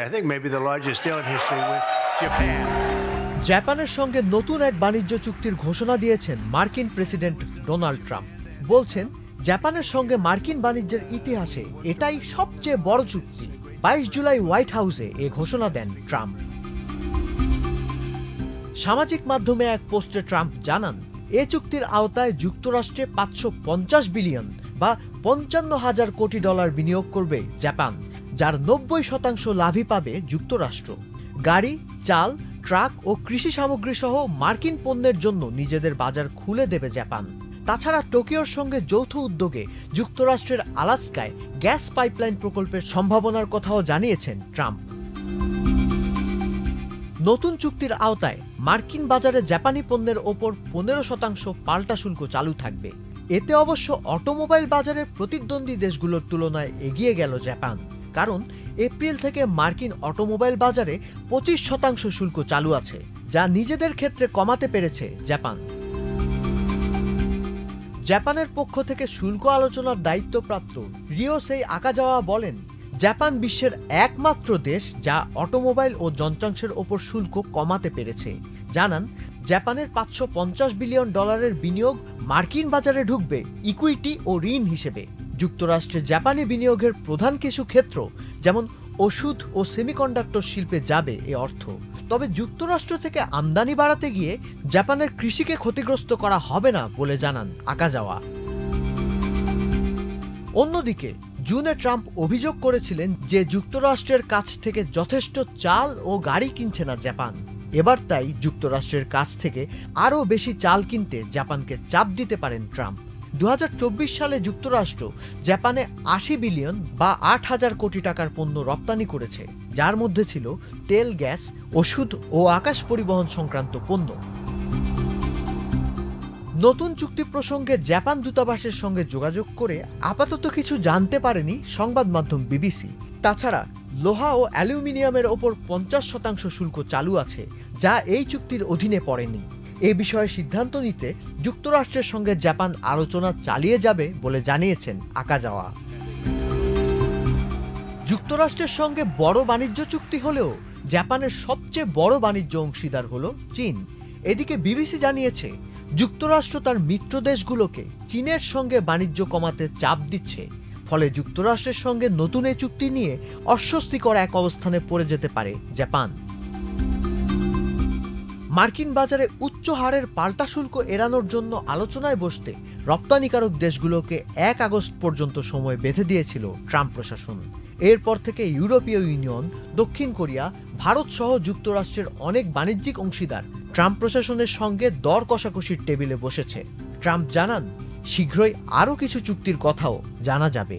I think maybe the largest deal in history with Japan. জাপানের সঙ্গে নতুন এক বাণিজ্য চুক্তির ঘোষণা দিয়েছেন মার্কিন প্রেসিডেন্ট ডোনাল্ড ট্রাম্প। বলছেন, জাপানের সঙ্গে মার্কিন বাণিজ্যের ইতিহাসে এটাই সবচেয়ে বড় চুক্তি। 22 জুলাই হোয়াইট হাউসে এ ঘোষণা দেন ট্রাম্প। সামাজিক মাধ্যমে এক পোস্টে ট্রাম্প জানান, এ চুক্তির আওতায় যুক্তরাষ্ট্রে 550 বিলিয়ন বা 55,000 কোটি ডলার বিনিয়োগ করবে জাপান, যার 90% লাভই পাবে যুক্তরাষ্ট্র। গাড়ি, চাল, ট্রাক ও কৃষি সামগ্রী সহ মার্কিন পণ্যের জন্য নিজেদের বাজার খুলে দেবে জাপান। তাছাড়া টোকিওর সঙ্গে যৌথ উদ্যোগে যুক্তরাষ্ট্রের আলাস্কায় গ্যাস পাইপলাইন প্রকল্পের সম্ভাবনার কথাও জানিয়েছেন ট্রাম্প। নতুন চুক্তির আওতায় মার্কিন বাজারে জাপানি পণ্যের ওপর 15% পাল্টা শুল্ক চালু থাকবে। এতে অবশ্য অটোমোবাইল বাজারের প্রতিদ্বন্দ্বী দেশগুলোর তুলনায় এগিয়ে গেল জাপান, কারণ এপ্রিল থেকে মার্কিন অটোমোবাইল বাজারে 25% শুল্ক চালু আছে, যা নিজেদের ক্ষেত্রে কমাতে পেরেছে জাপান। জাপানের পক্ষ থেকে শুল্ক আলোচনার দায়িত্বপ্রাপ্ত রিওসেই আকাজাওয়া বলেন, জাপান বিশ্বের একমাত্র দেশ যা অটোমোবাইল ও যন্ত্রাংশের ওপর শুল্ক কমাতে পেরেছে। জানান, জাপানের 550 বিলিয়ন ডলারের বিনিয়োগ মার্কিন বাজারে ঢুকবে ইকুইটি ও ঋণ হিসেবে। যুক্তরাষ্ট্রে জাপানি বিনিয়োগের প্রধান কিছু ক্ষেত্র যেমন ওষুধ ও সেমিকন্ডাক্টর শিল্পে যাবে এ অর্থ। তবে যুক্তরাষ্ট্র থেকে আমদানি বাড়াতে গিয়ে জাপানের কৃষিকে ক্ষতিগ্রস্ত করা হবে না বলে জানান আকাজাওয়া। অন্যদিকে জুনে ট্রাম্প অভিযোগ করেছিলেন যে যুক্তরাষ্ট্রের কাছ থেকে যথেষ্ট চাল ও গাড়ি কিনছে না জাপান। এবার তাই যুক্তরাষ্ট্রের কাছ থেকে আরও বেশি চাল কিনতে জাপানকে চাপ দিতে পারেন ট্রাম্প। 2024 সালে যুক্তরাষ্ট্র জাপানে 80 বিলিয়ন বা 8,000 কোটি টাকার পণ্য রপ্তানি করেছে, যার মধ্যে ছিল তেল, গ্যাস, ওষুধ ও আকাশ পরিবহন সংক্রান্ত পণ্য। নতুন চুক্তি প্রসঙ্গে জাপান দূতাবাসের সঙ্গে যোগাযোগ করে আপাতত কিছু জানতে পারেনি সংবাদ মাধ্যম বিবিসি। তাছাড়া লোহা ও অ্যালুমিনিয়ামের ওপর 50% শুল্ক চালু আছে, যা এই চুক্তির অধীনে পড়েনি। এ বিষয়ে সিদ্ধান্ত নিতে যুক্তরাষ্ট্রের সঙ্গে জাপান আলোচনা চালিয়ে যাবে বলে জানিয়েছেন আকাজাওয়া। যুক্তরাষ্ট্রের সঙ্গে বড় বাণিজ্য চুক্তি হলেও জাপানের সবচেয়ে বড় বাণিজ্য অংশীদার হল চীন। এদিকে বিবিসি জানিয়েছে, যুক্তরাষ্ট্র তার মিত্র দেশগুলোকে চীনের সঙ্গে বাণিজ্য কমাতে চাপ দিচ্ছে, ফলে যুক্তরাষ্ট্রের সঙ্গে নতুন এই চুক্তি নিয়ে অস্বস্তিকর এক অবস্থানে পড়ে যেতে পারে জাপান। মার্কিন বাজারে উচ্চ হারের পাল্টা শুল্ক এড়ানোর জন্য আলোচনায় বসতে রপ্তানিকারক দেশগুলোকে 1 আগস্ট পর্যন্ত সময় বেঁধে দিয়েছিল ট্রাম্প প্রশাসন। এরপর থেকে ইউরোপীয় ইউনিয়ন, দক্ষিণ কোরিয়া, ভারত সহ যুক্তরাষ্ট্রের অনেক বাণিজ্যিক অংশীদার ট্রাম্প প্রশাসনের সঙ্গে দর কষাকষির টেবিলে বসেছে। ট্রাম্প জানান, শীঘ্রই আরও কিছু চুক্তির কথাও জানা যাবে।